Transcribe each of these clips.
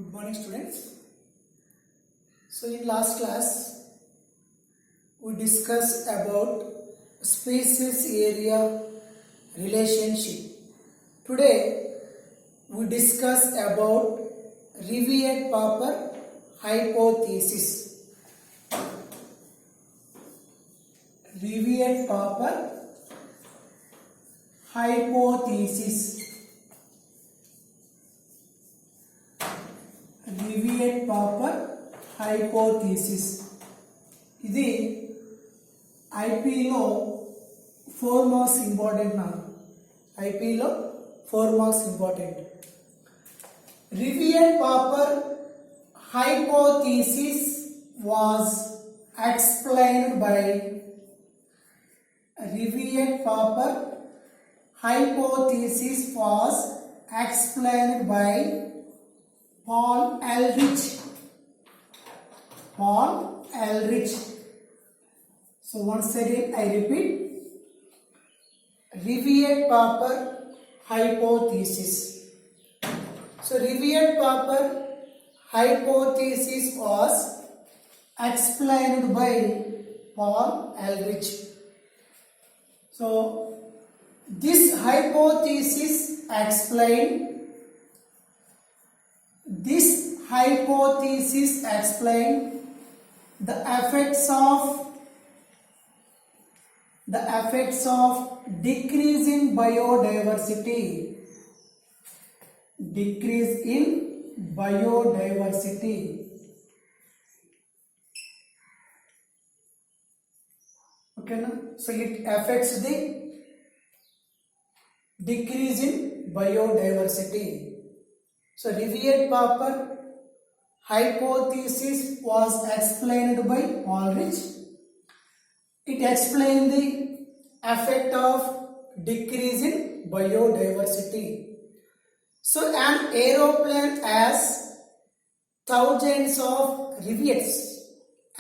Good morning, students. So in last class we discussed about species area relationship. Today we discuss about Rivett-Paper hypothesis. Rivett-Paper hypothesis. Rivett-Paper hypothesis. ఇది ఐపీలో 4 marks important నాకు. ఐపీలో 4 marks important. Rivett-Paper hypothesis was explained by Rivett-Paper hypothesis was explained by Paul Ehrlich. Paul Ehrlich. So once again I repeat, Rivett-Paper hypothesis. So Rivett-Paper hypothesis was explained by Paul Ehrlich. So this hypothesis explained the effects of decrease in biodiversity. Decrease in biodiversity. Okay, na? So it affects the decrease in biodiversity. So Rivett-Paper hypothesis was explained by Ehrlich. It explained the effect of decrease in biodiversity. So an aeroplane has thousands of rivets.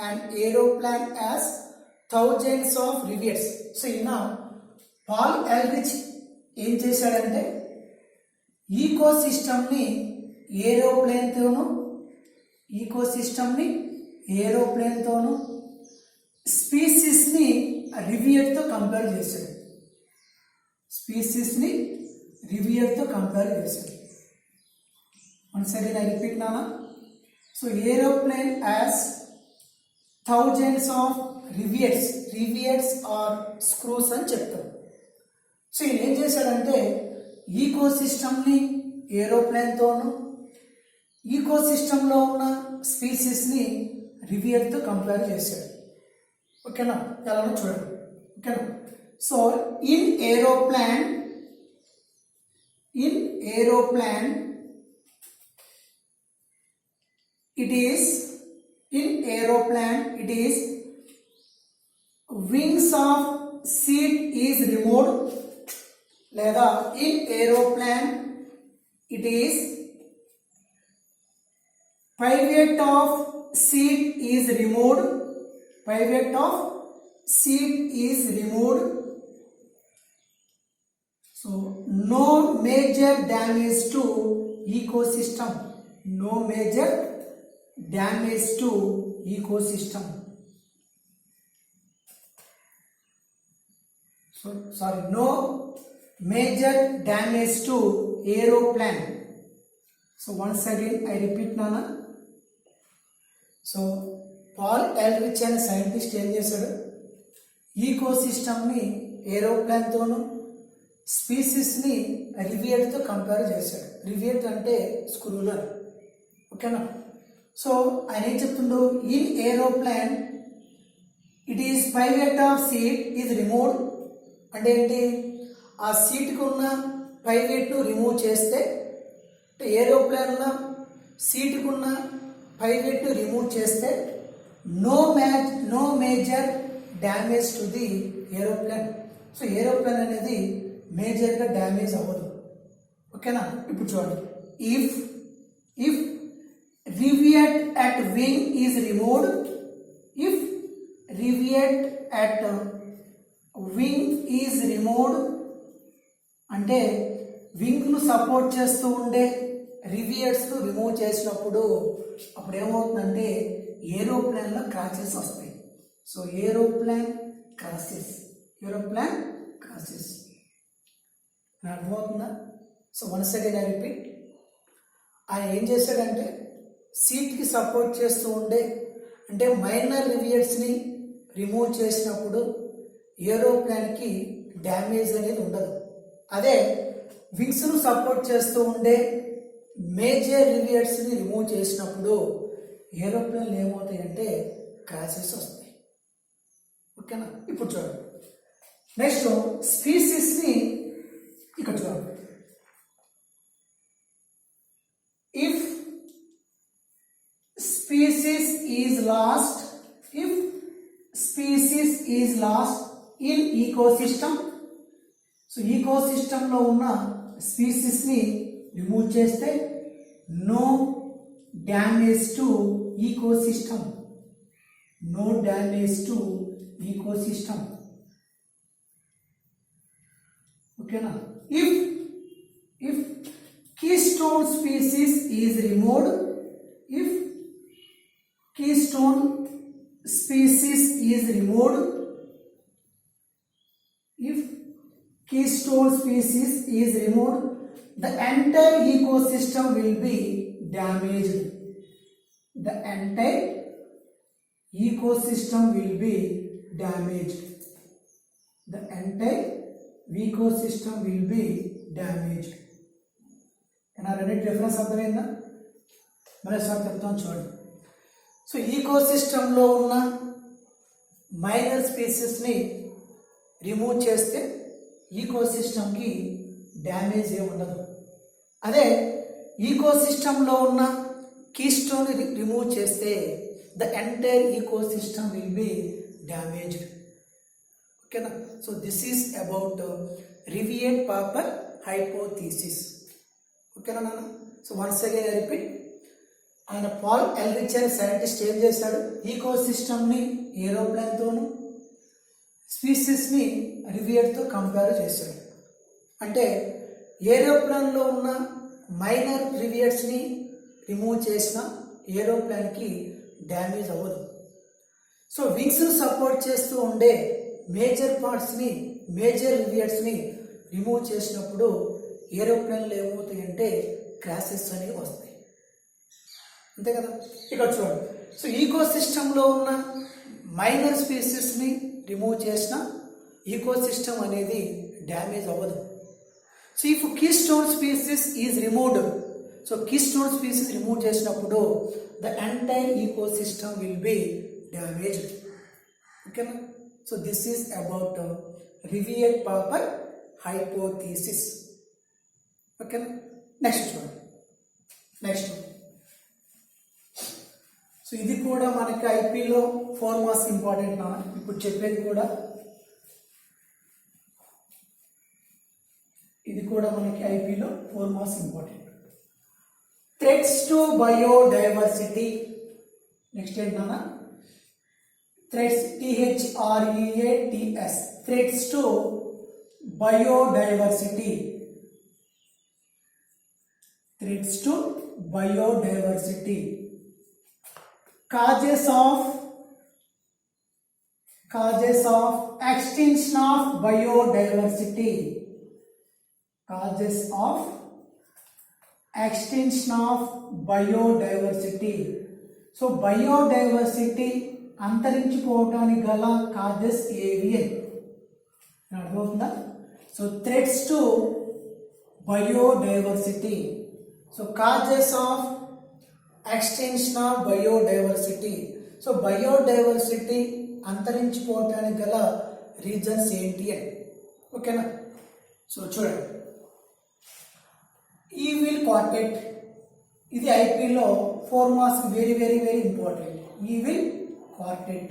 An aeroplane has thousands of rivets. So now Paul Ehrlich ఏం చేశాడంటే ఈకోసిస్టమ్ని ఏరోప్లేన్తోను స్పీసీస్ని రివియర్తో compare చేశాడు. Once again I repeat Nana. So aeroplane has thousands of rivets. Rivets are screws అని చెప్తాం. So ఈయన ఏం చేశాడంటే ఈకోసిస్టమ్ని ఏరోప్లేన్తోను ఈకోసిస్టంలో ఉన్న స్పీసీస్ని రివియర్తో compare చేశాడు. ఓకేనా, ఎలానో చూడండి. ఓకేనా, so in aeroplane it is wings of seat is removed, లేదా in aeroplane it is pivot of seat is removed. So no major damage to ecosystem. No major damage to ecosystem. No major damage to aeroplane. So once again I repeat Nana. So Paul Ehrlich అనే scientist ఏం చేశాడు, ఈకోసిస్టమ్ని ఏరోప్లేన్తోను స్పీసీస్ని రివియర్తో compare చేశాడు. రివియర్ అంటే స్క్రూలర్. ఓకేనా, so ఆయన ఏం చెప్తుండో, in aeroplane it is rivet of seat is removed. అంటే ఏంటి, ఆ సీట్కి ఉన్న పైవెట్ను రిమూవ్ చేస్తే, ఏరోప్లేన్లో సీట్కి ఉన్న పైవెట్ను రిమూవ్ చేస్తే no major damage to the aeroplane. So aeroplane అనేది మేజర్గా డ్యామేజ్ అవ్వదు. ఓకేనా, ఇప్పుడు చూడండి, if rivet at wing is removed, if rivet at wing is removed అంటే వింగ్ ను సపోర్ట్ చేస్తూ ఉండే రివియర్స్ను రిమూవ్ చేసినప్పుడు అప్పుడు ఏమవుతుందంటే ఏరోప్లేన్లో క్రాచెస్ వస్తాయి. సో ఏరోప్లేన్ క్రాచెస్ అర్థమవుతుందా? So once again I repeat, ఆయన ఏం చేశాడంటే సీట్కి సపోర్ట్ చేస్తూ ఉండే అంటే మైనర్ రివియర్స్ని రిమూవ్ చేసినప్పుడు ఏరోప్లేన్కి డ్యామేజ్ అనేది ఉండదు. అదే వింగ్స్ను సపోర్ట్ చేస్తూ ఉండే మేజర్ రివియర్స్ని రిమూవ్ చేసినప్పుడు ఏరోప్లేన్లు ఏమవుతాయంటే క్రాచెస్ వస్తాయి. ఓకేనా? ఇప్పుడు చూడండి, నెక్స్ట్ స్పీసీస్ని ఇక్కడ చూడండి. If species is lost in ecosystem, so ఈకోసిస్టంలో ఉన్న స్పీసీస్ని రిమూవ్ చేస్తే నో డ్యామేజ్ టు ఈకోసిస్టమ్, ఓకేనా? If keystone species is removed, if keystone species is removed, the entire ecosystem will be damaged. The entire ecosystem will be damaged. రెండింటి difference అర్థమైందా? మరోసారి చెప్తాను చూడండి. సో ఈకోసిస్టంలో ఉన్న మైనర్ స్పీసీస్ని రిమూవ్ చేస్తే ఈకోసిస్టమ్కి డ్యామేజ్ ఏమి ఉండదు. అదే ఈకోసిస్టంలో ఉన్న కీస్టోన్ రిమూవ్ చేస్తే the entire ecosystem will be damaged. ఓకేనా? So this is about rivet popper hypothesis. ఓకేనా నాన్న? So once again I repeat, ఆయన పాల్ ఎల్రిచ్ అనే సైంటిస్ట్ ఏం చేశాడు, ఈకోసిస్టమ్ని ఏరోప్లేన్తోను స్పీసీస్ని రివియర్తో కంపేర్ చేశాడు. అంటే ఏరోప్లేన్లో ఉన్న మైనర్ రివియర్స్ని రిమూవ్ చేసిన ఏరోప్లేన్కి డ్యామేజ్ అవ్వదు. సో వింగ్స్ను సపోర్ట్ చేస్తూ ఉండే మేజర్ పార్ట్స్ని మేజర్ రివియర్స్ని రిమూవ్ చేసినప్పుడు ఏరోప్లేన్లు ఏమవుతాయంటే క్రాషెస్ అనేవి వస్తాయి. అంతే కదా? ఇక్కడ చూడండి, సో ఈకోసిస్టంలో ఉన్న మైనర్ స్పీసీస్ని రిమూవ్ చేసిన ఈకోసిస్టమ్ అనేది డ్యామేజ్ అవ్వదు. So if keystone species is removed, so keystone species remove చేసినప్పుడు the entire ecosystem will be damaged. ఓకేనా? So this is about rivet popper hypothesis. ఓకేనా? నెక్స్ట్ చూడండి, సో ఇది కూడా మనకి ఐపీలో 4 మార్క్స్ ఇంపార్టెంట్ నా ఇప్పుడు చెప్పేది కూడా. ఇది కూడా మనకి ఐపీలో 4 marks important. Threats to biodiversity. Next ఏంటన్నా? Threats, THREATS, threats to biodiversity. Threats to biodiversity. Causes of extinction of biodiversity. So biodiversity అంతరించిపోవడానికి గల కాజెస్ ఏవి అని అర్థమవుతుందా? So threats to biodiversity. So causes of extinction of biodiversity. So biodiversity అంతరించిపోవటానికి గల reasons ఏంటి అని. ఓకేనా? So చూడండి, ఈవిల్ క్వార్టెట్, ఇది ఐపీలో 4 marks very very very important. Evil quartet.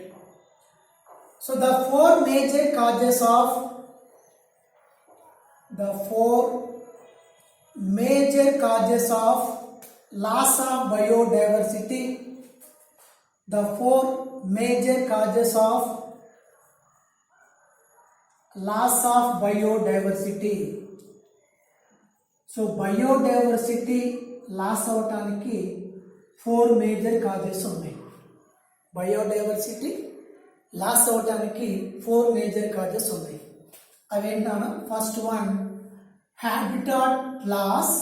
So the four major causes of loss of biodiversity. The 4 major causes of loss of biodiversity. So biodiversity loss అవటానికి 4 major causes ఉన్నాయి. Biodiversity loss అవటానికి 4 major causes ఉన్నాయి. అవేంటన్నా, first one habitat loss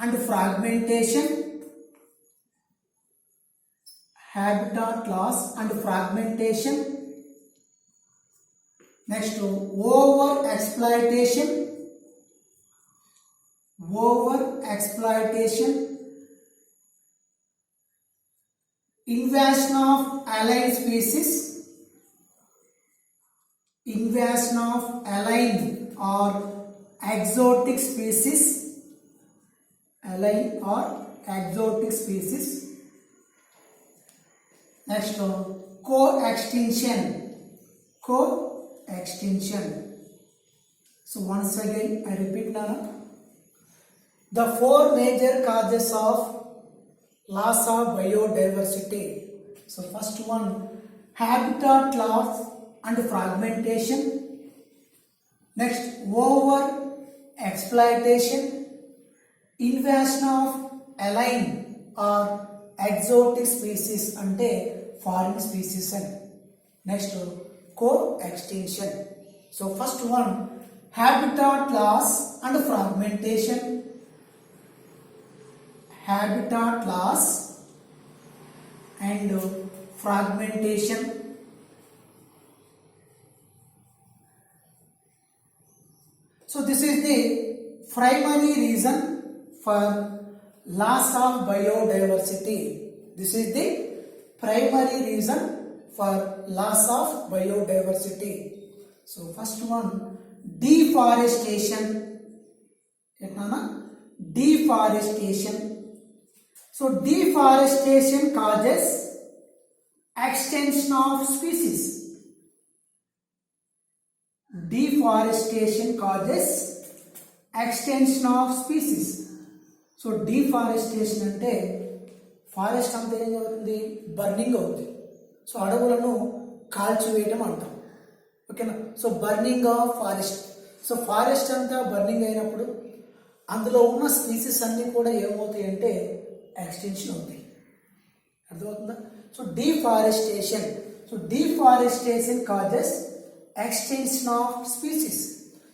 and fragmentation. Habitat loss and fragmentation. Next, over exploitation, invasion of allied species, or exotic species, Next, co-extinction. So once again I repeat now, the 4 major causes of loss of biodiversity. So first one, habitat loss and fragmentation. Next, over exploitation, invasion of alien or exotic species ante foreign species. And next, co-extinction. So first one, habitat loss and fragmentation. Habitat loss and fragmentation. So this is the primary reason for loss of biodiversity. This is the primary reason for loss of biodiversity. So first one, deforestation. So deforestation causes extinction of species. So deforestation అంటే forest అంతా ఏం అవుతుంది, burning అవుతుంది. So అడవులను కాల్చివేయటం అంటాం. ఓకేనా. So burning of forest. So forest అంతా burning అయినప్పుడు అందులో ఉన్న స్పీసీస్ అన్నీ కూడా ఏమవుతాయి అంటే ఎక్స్టెన్షన్ అవుతాయి. అర్థమవుతుందా. So deforestation causes extension of species.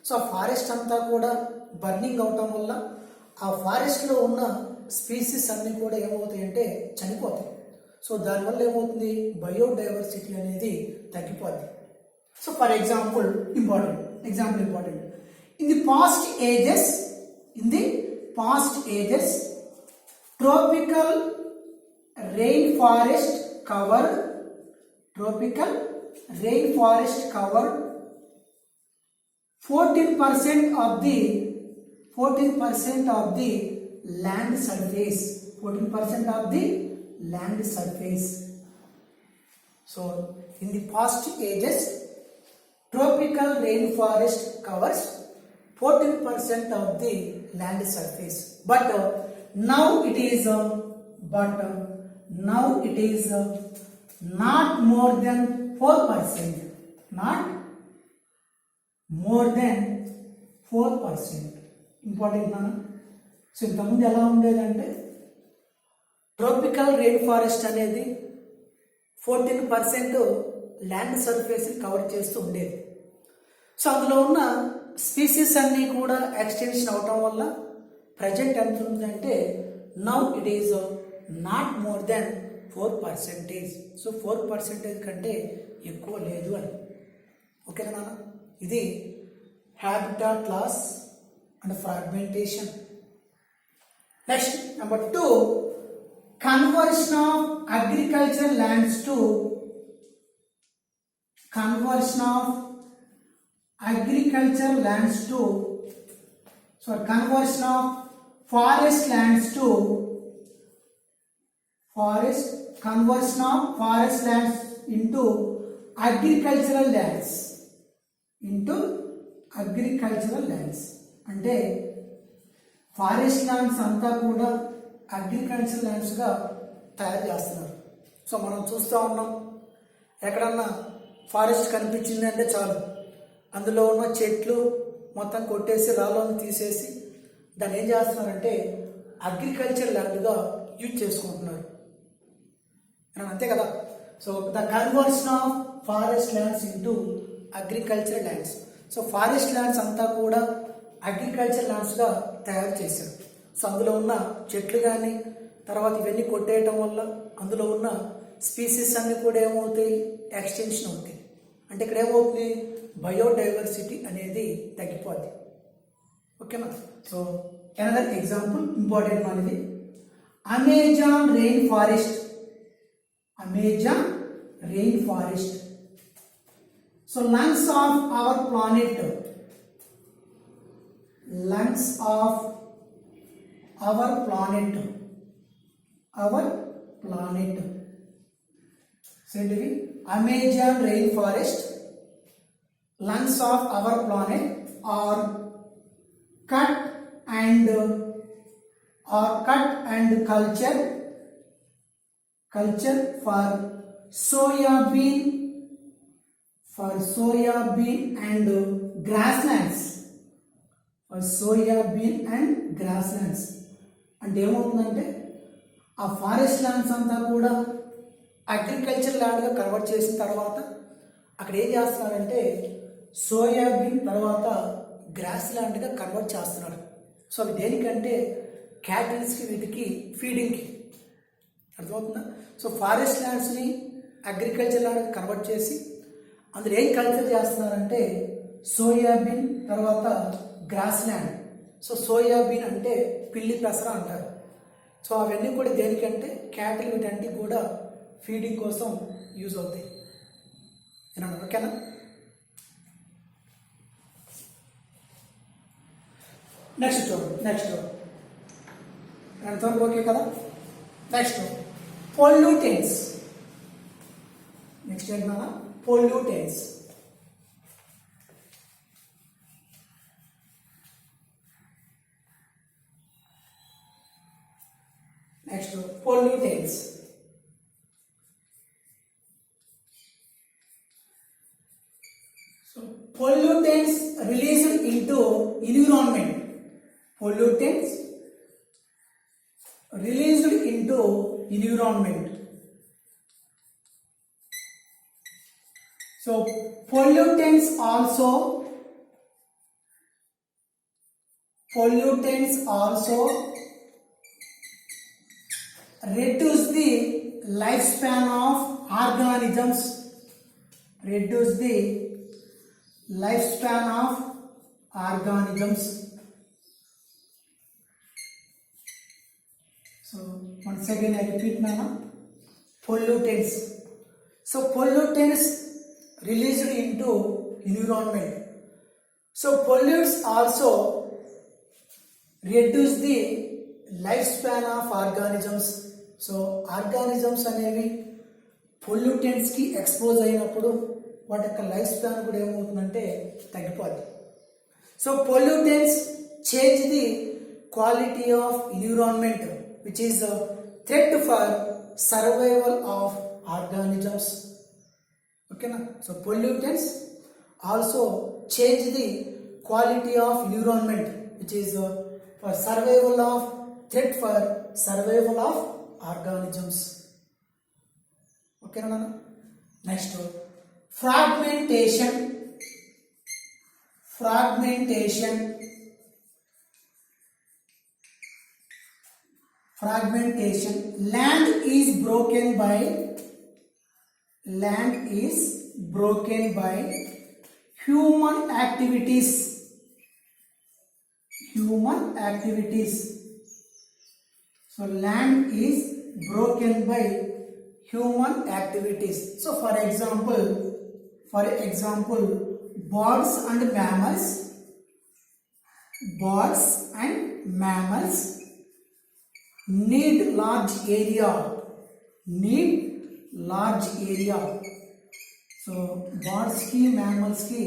So forest అంతా కూడా బర్నింగ్ అవటం వల్ల ఆ ఫారెస్ట్లో ఉన్న స్పీసీస్ అన్నీ కూడా ఏమవుతాయి అంటే చనిపోతాయి. సో దానివల్ల ఏమవుతుంది, బయోడైవర్సిటీ అనేది తగ్గిపోద్ది. So for example important in the past ages tropical rainforest covered 14% of the land surface. 14% of the land surface. So in the past ages, tropical rainforest covers 14% of the land surface. But now it is not more than 4%. Not more than 4%. Important నాన్న. So ఇంతకుముందు ఎలా ఉండేదంటే tropical rain forest అనేది 14% land surface cover చేస్తూ ఉండేది. So అందులో ఉన్న species అన్నీ కూడా ఎక్స్టెన్షన్ అవటం వల్ల ప్రజెంట్ ఎంత ఉందంటే now it is not more than 4%. So 4% కంటే ఎక్కువ లేదు అని. ఓకేనా నాన్న. ఇది habitat loss and fragmentation. Next number 2, conversion of agriculture lands to conversion of forest lands into agricultural lands. అంటే ఫారెస్ట్ ల్యాండ్స్ అంతా కూడా అగ్రికల్చర్ ల్యాండ్స్గా తయారు చేస్తున్నారు. సో మనం చూస్తూ ఉన్నాం, ఎక్కడన్నా ఫారెస్ట్ కనిపించింది అంటే చాలు అందులో ఉన్న చెట్లు మొత్తం కొట్టేసి రాళ్ళను తీసేసి దాన్ని ఏం చేస్తున్నారంటే అగ్రికల్చర్ ల్యాండ్గా యూజ్ చేసుకుంటున్నారు. అంతే కదా. So the conversion of forest lands into agriculture lands. So forest lands అంతా కూడా అగ్రికల్చర్ ల్యాండ్స్గా తయారు చేశారు. సో అందులో ఉన్న చెట్లు కానీ తర్వాత ఇవన్నీ కొట్టేయటం వల్ల అందులో ఉన్న స్పీసీస్ అన్నీ కూడా ఏమవుతాయి, ఎక్స్టెన్షన్ అవుతాయి. అంటే ఇక్కడ ఏమవుతుంది, బయోడైవర్సిటీ అనేది తగ్గిపోద్ది. ఓకేనా. సో అనదర్ ఎగ్జాంపుల్ ఇంపార్టెంట్ మనది Amazon rain forest. Amazon rainforest. So lungs of our planet. Lungs of our planet. Our planet. So Amazon rainforest. Lungs of our planet are cut and culture for soya bean and grasslands. For soya bean and grasslands. అంటే ఏమవుతుందంటే ఆ forest lands అంతా కూడా agriculture ల్యాండ్గా convert చేసిన తర్వాత అక్కడ ఏం చేస్తున్నారంటే సోయాబీన్ తర్వాత గ్రాస్ ల్యాండ్గా కన్వర్ట్ చేస్తున్నారు. సో అవి దేనికంటే క్యాటిల్స్కి, వీటికి ఫీడింగ్కి. అర్థమవుతుందా. సో ఫారెస్ట్ ల్యాండ్స్ని అగ్రికల్చర్ ల్యాండ్ కన్వర్ట్ చేసి అందులో ఏం కల్చర్ చేస్తున్నారంటే సోయాబీన్ తర్వాత గ్రాస్ ల్యాండ్. సో సోయాబీన్ అంటే పిల్లి పెసర అంటారు. సో అవన్నీ కూడా దేనికంటే క్యాటిల్, వీటంటే కూడా ఫీడింగ్ కోసం యూజ్ అవుతాయి. ఓకేనా. నెక్స్ట్ ఎంతవరకు ఓకే కదా. Next pollutants. Next ఏంటన్నా pollutants. Next pollutants. So pollutants released into environment. Pollutants released into environment. So pollutants also reduce the lifespan of organisms. Reduce the lifespan of organisms. So once again I repeat now, pollutants. So pollutants released into environment. So pollutants also reduce the lifespan of organisms. So organisms అనేవి pollutants కి expose అయినప్పుడు వాటి యొక్క life span కూడా ఏమవుతుందంటే తగ్గిపోద్ది. So pollutants change the quality of environment, which is a threat for survival of organisms. Okay na. So pollutants also change the quality of environment, which is for survival of threat for survival of organisms. Okay na. Next fragmentation. Land is broken by human activities. So land is broken by human activities. So for example birds and mammals need large area. So birds ki mammals ki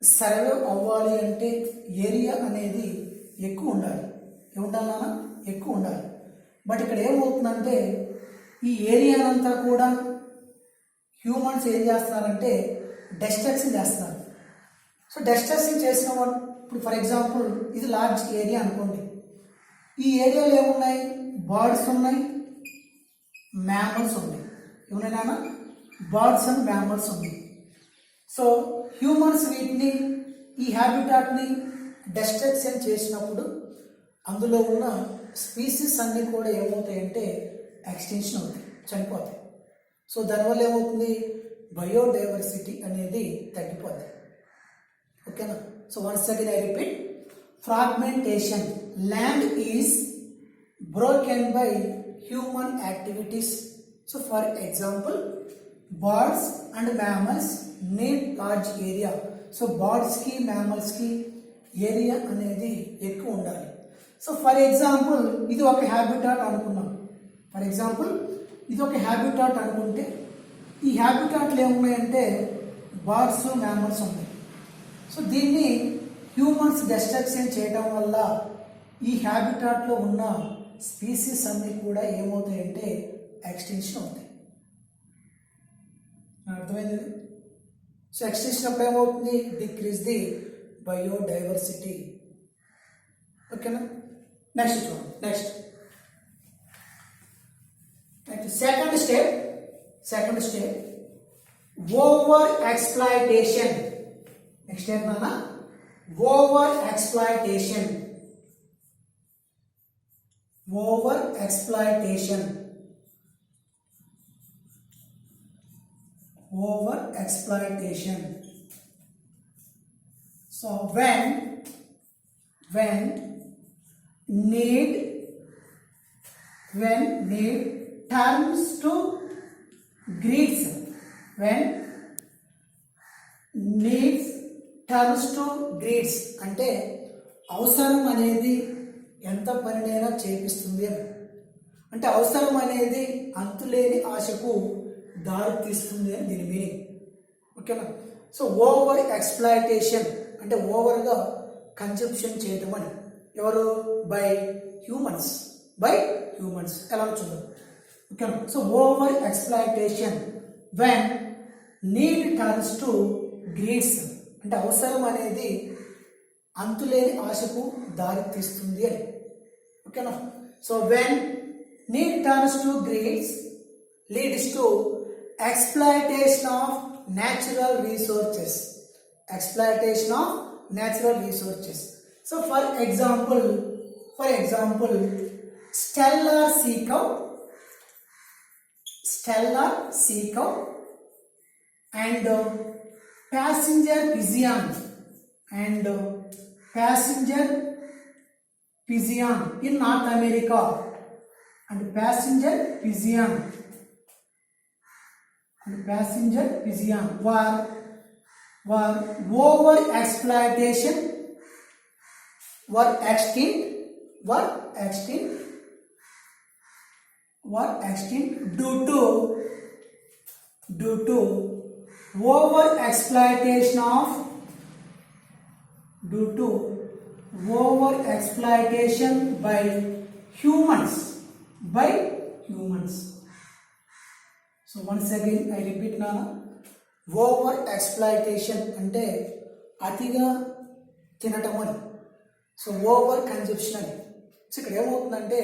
survive అవ్వాలి అంటే area అనేది ఎక్కువ ఉండాలి. ఏముండాలన్నా ఎక్కువ ఉండాలి. But ఇక్కడ ఏమవుతుందంటే ఈ ఏరియానంతా కూడా హ్యూమన్స్ ఏం చేస్తున్నారంటే డిస్ట్రక్షన్ చేస్తున్నారు. సో డెస్ట్రక్షన్ చేసిన వాళ్ళు ఇప్పుడు ఫర్ ఎగ్జాంపుల్ ఇది లార్జ్ ఏరియా అనుకోండి. ఈ ఏరియాలో ఏమున్నాయి? బర్డ్స్ ఉన్నాయి, మ్యామల్స్ ఉన్నాయి. ఏమున్నాయినా? బర్డ్స్ అండ్ మ్యామల్స్ ఉన్నాయి. సో హ్యూమన్స్ వీటిని ఈ హ్యాబిటాట్ని డెస్ట్రక్షన్ చేసినప్పుడు అందులో ఉన్న స్పీసీస్ అన్నీ కూడా ఏమవుతాయంటే ఎక్స్టెన్షన్ అవుతాయి, చనిపోతాయి. సో దానివల్ల ఏమవుతుంది? బయోడైవర్సిటీ అనేది తగ్గిపోతుంది. ఓకేనా? So once again I repeat, fragmentation, land is broken by human activities. So for example birds and mammals need large area. So బర్డ్స్కి మ్యామల్స్కి ఏరియా అనేది ఎక్కువ ఉండాలి. సో ఫర్ ఎగ్జాంపుల్ ఇది ఒక హ్యాబిటాట్ అనుకున్నాం. ఫర్ ఎగ్జాంపుల్ ఇది ఒక హ్యాబిటాట్ అనుకుంటే ఈ హ్యాబిటాట్లు ఏమున్నాయంటే బర్డ్స్ మ్యామల్స్ ఉన్నాయి. సో దీన్ని హ్యూమన్స్ డెస్ట్రక్షన్ చేయడం వల్ల ఈ హ్యాబిటాట్లో ఉన్న స్పీసీస్ అన్నీ కూడా ఏమవుతాయంటే ఎక్స్టెన్షన్ అవుతాయి. అర్థమైంది? సో ఎక్స్టెన్షన్ అప్పుడు ఏమవుతుంది? Decrease the biodiversity. ఓకేనా? నెక్స్ట్ చూడండి. Next second step over exploitation. Next step నాన్న over exploitation. So when need turns to greeds. When needs turns to greeds అంటే అవసరం అనేది ఎంత పనినైనా చేపిస్తుంది అని. అంటే అవసరం అనేది అంతులేని ఆశకు దారి తీస్తుంది అని దీని మీనింగ్. ఓకేనా? సో ఓవర్ ఎక్స్ప్లాయిటేషన్ అంటే ఓవర్గా కన్జంప్షన్ చేయటం అని. ఎవరు? By humans. ఎలా చూద్దాం. ఓకేనా? So over exploitation when need turns to greeds అంటే అవసరం అనేది అంతులేని ఆశకు దారి తీస్తుంది అని. ఓకేనా? So when need turns to greeds leads to exploitation of natural resources. So for example stellar sea cow and passenger pigeon in North America and passenger pigeon were over exploitation were extinct due to over exploitation by humans. So once again I repeat nana, over exploitation అంటే అతిగా తినటం అని. So over consumption అని. So ఇక్కడ ఏమవుతుందంటే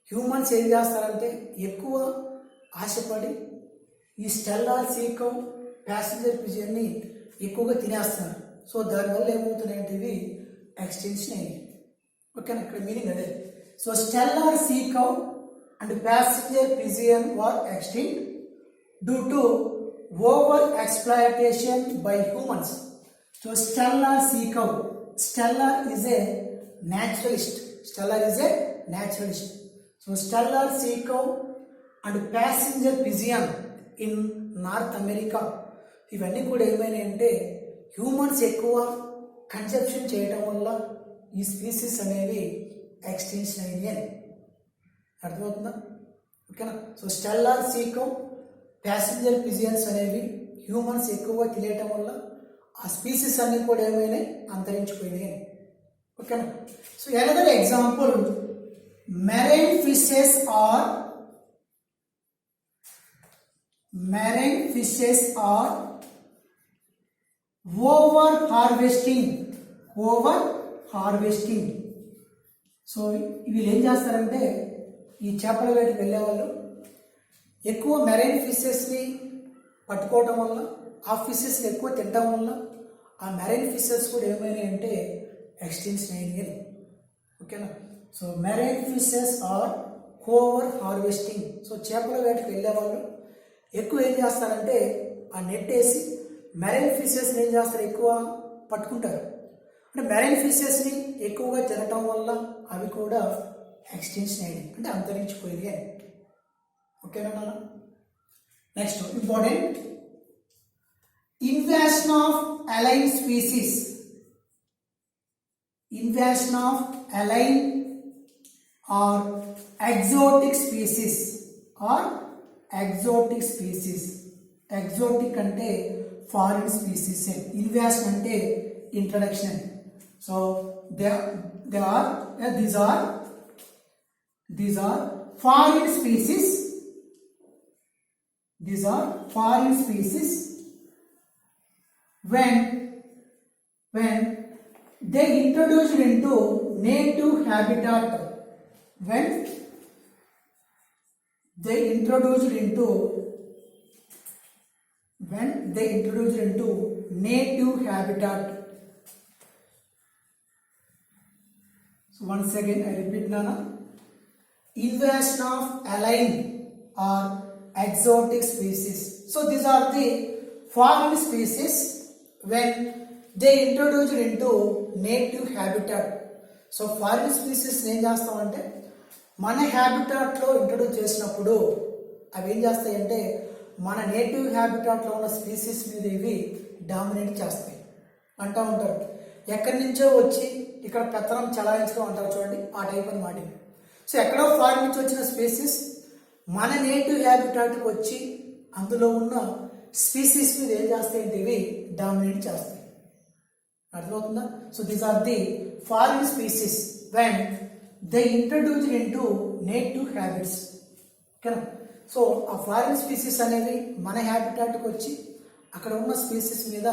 humans ఏం చేస్తారంటే ఎక్కువ ఆశపడి ఈ స్టెల్లార్ సీ కౌ ప్యాసింజర్ పిజియన్ని ఎక్కువగా తినేస్తున్నారు. సో దానివల్ల ఏమవుతున్నాయంటే ఇవి ఎక్స్టెన్షన్ అయ్యి. ఓకేనా? ఇక్కడ మీనింగ్ అదే. So Steller sea cow and passenger pigeon were extinct due to over exploitation by humans. So stellar sea cow, stellar is a naturalist. So stellar sea cow and passenger pigeon in North America ఇవన్నీ కూడా ఏమైనాయి అంటే humans ఎక్కువ consumption చేయడం వల్ల ఈ species అనేవి extension అయ్యాయి. అర్థమవుతుందా? ఓకేనా? So Steller sea cow passenger pigeons అనేవి హ్యూమన్స్ ఎక్కువగా తినేయటం వల్ల ఆ స్పీసీస్ అన్నీ కూడా ఏమైనాయి? అంతరించిపోయినాయి. ఓకేనా? So another example marine fishes are over harvesting. So వీళ్ళు ఏం చేస్తారంటే ఈ చేపల వేటకి వెళ్ళేవాళ్ళు ఎక్కువ మెరైన్ ఫిషెస్ని పట్టుకోవడం వల్ల ఆ ఫిషెస్ని ఎక్కువ తినడం వల్ల ఆ మెరైన్ ఫిషెస్ కూడా ఏమైనాయి అంటే ఎక్స్టెన్షన్ అయినాయి. ఓకేనా. So marine fishes are over harvesting. So చేపల వేటకి వెళ్ళేవాళ్ళు ఎక్కువ ఏం చేస్తారంటే ఆ నెట్ వేసి మెరైన్ ఫిషెస్ని ఏం చేస్తారు, ఎక్కువ పట్టుకుంటారు. అంటే మెరైన్ ఫిషెస్ని ఎక్కువగా తినటం వల్ల అవి కూడా ఎక్స్టెన్షన్ అయినాయి, అంటే అంతరించిపోయినాయి. ఓకేనా నాన్న. Next important, invasion of alien species. Invasion of alien or exotic species exotic అంటే ఫారిన్ స్పీసీస్, ఇన్వాషన్ అంటే introduction. So these are foreign species. When they introduced into native habitat, when they introduced into native habitat. So once again I repeat nana, invasion of alien or exotic species. So these are the foreign species when they introduced into native habitat. So foreign species ఏం చేస్తామంటే మన హ్యాబిటాట్లో introduce చేసినప్పుడు అవి ఏం చేస్తాయంటే మన native హ్యాబిటాట్లో ఉన్న species మీద ఇవి డామినేట్ చేస్తాయి. అంటూ ఉంటారు ఎక్కడి నుంచో వచ్చి ఇక్కడ పెత్తనం చలాయించడం అంటారు చూడండి, ఆ టైప్ అన్నమాట. సో ఎక్కడో ఫారిన్ నుంచి వచ్చిన స్పీసీస్ మన నేటివ్ హ్యాబిటాట్కి వచ్చి అందులో ఉన్న స్పీసీస్ మీద ఏం చేస్తాయంటే ఇవి డామినేట్ చేస్తాయి. అర్థమవుతుందా? So these are the foreign species when they introduced into native habits. ఓకేనా. సో ఆ ఫారిన్ స్పీసీస్ అనేవి మన హ్యాబిటాట్కి వచ్చి అక్కడ ఉన్న స్పీసీస్ మీద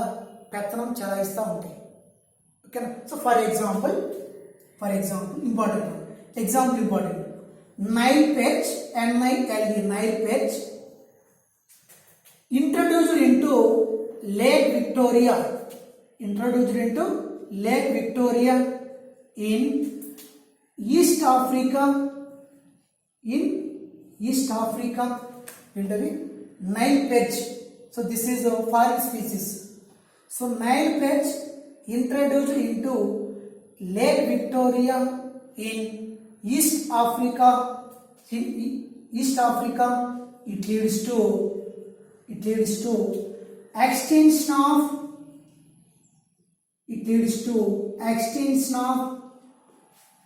పెత్తనం చలాయిస్తూ ఉంటాయి. ఓకేనా. So for example important Nile perch, NILE, Nile perch introduced into Lake Victoria in East Africa. Nile perch. So this is a foreign species. So Nile perch introduced into Lake Victoria in East Africa. It leads to extinction of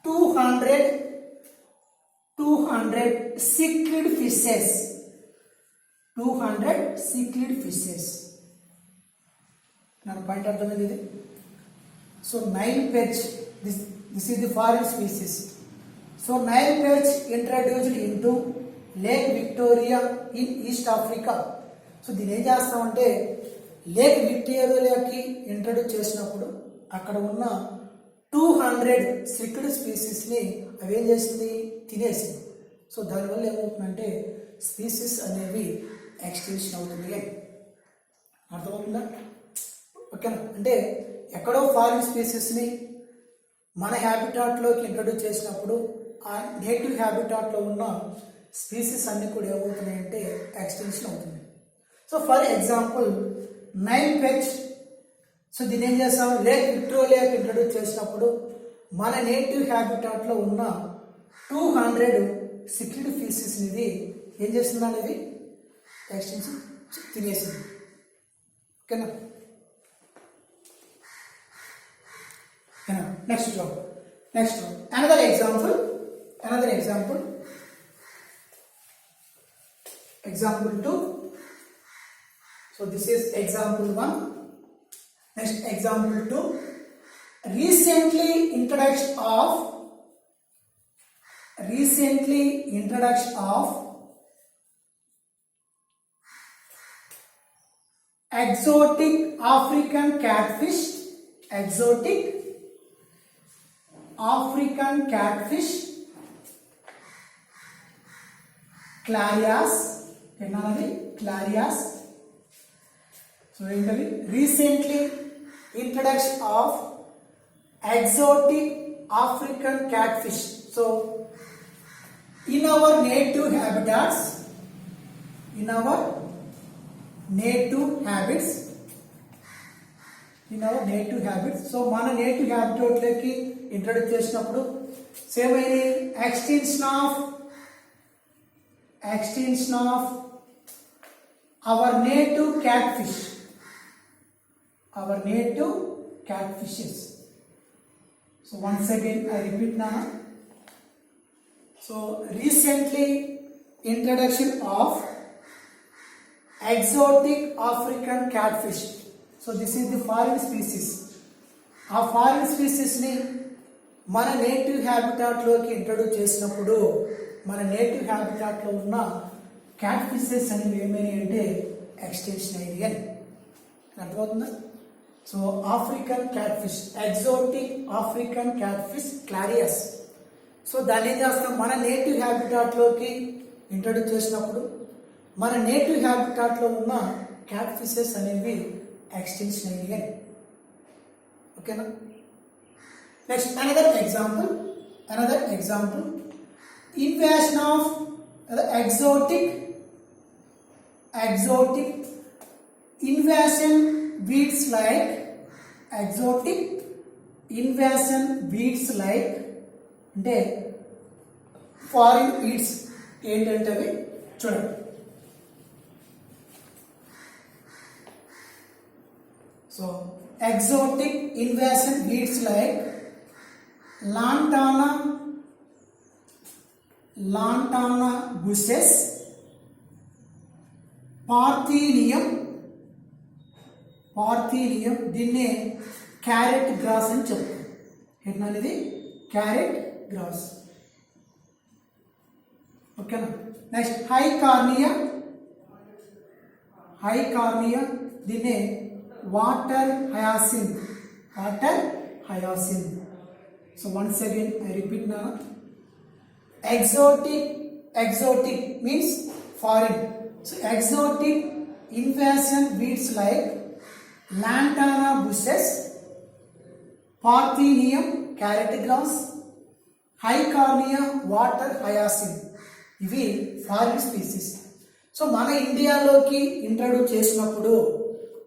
200 cichlid fishes. Now point of the so Nile perch, this is the foreign species. So Nile perch introduced into Lake Victoria in East Africa. So దీన్ని ఏం చేస్తామంటే lake విక్టోరియాకి introduce చేసినప్పుడు అక్కడ ఉన్న 200 సిక్డ్ స్పీసీస్ని అవి ఏం చేసింది, తినేసింది. సో దానివల్ల ఏమవుతుందంటే స్పీసీస్ అనేవి ఎక్స్టెన్షన్ అవుతుంది. అర్థమవుతుందా? ఓకేనా. అంటే ఎక్కడో ఫారిన్ స్పీసీస్ని మన హ్యాబిటాట్లోకి ఇంట్రడ్యూస్ చేసినప్పుడు ఆ నేటివ్ హ్యాబిటాట్లో ఉన్న స్పీసీస్ అన్నీ కూడా ఏమవుతున్నాయంటే ఎక్స్టెన్షన్ అవుతుంది. So for example Nile perch. So దీన్ని ఏం చేస్తాం, లేక్ విక్టోరియాకి ఇంట్రడ్యూస్ చేసినప్పుడు మన నేటివ్ హ్యాబిటాట్లో ఉన్న 200 సిక్లిడ్ ఫీసెస్ని ఇది ఏం చేస్తుంది అనేది ఎక్స్టెన్షన్ తినేసింది. ఓకేనా. Next another example. Example 2. So this is example 1. Next example 2. Recently introduction of exotic African catfish, exotic African catfish, clarias, ఏంటన్నది clarias. So ఏంటది recently introduction of exotic African catfish. So in our native habitats, in our native habits, so మన native హ్యాబిటేట్లోకి introduce చేసినప్పుడు same అయింది extension of our native catfishes. So once again I repeat now. So recently introduction of exotic African catfish. So this is the foreign species. ఆ foreign స్పీసీస్ని మన native హ్యాబిటాట్లోకి introduce చేసినప్పుడు మన native హ్యాబిటాట్లో ఉన్న cat fishes అనేవి ఏమైనాయి అంటే extension అయ్యాయి అని అర్థమవుతుందా. So African catfish, exotic African catfish Clarias. So దాన్ని ఏం చేస్తాం, మన నేటివ్ హ్యాబిటాట్లోకి ఇంట్రడ్యూస్ చేసినప్పుడు మన నేటివ్ హ్యాబిటాట్లో ఉన్న క్యాట్ ఫిషెస్ అనేవి ఎక్స్టెన్షన్ అయ్యాయి. ఓకేనా. Next another example invasion of exotic invasion weeds like అంటే ఫారిన్ వీడ్స్ ఏంటంటే అవి చూడండి. So exotic invasion weeds like lantana bushes, parthenium దీన్నే క్యారెట్ గ్రాస్ అని చెప్తాం. ఏంటనేది క్యారెట్ గ్రాస్. ఓకేనా. నెక్స్ట్ హై కార్నియా దీన్నే water hyacinth. So once again I repeat now. Exotic means foreign. So exotic invasion weeds like lantana bushes, parthenium carrot grass, hycarnia water hyacinth. ఇవి foreign species. So మన ఇండియాలోకి introduce చేసినప్పుడు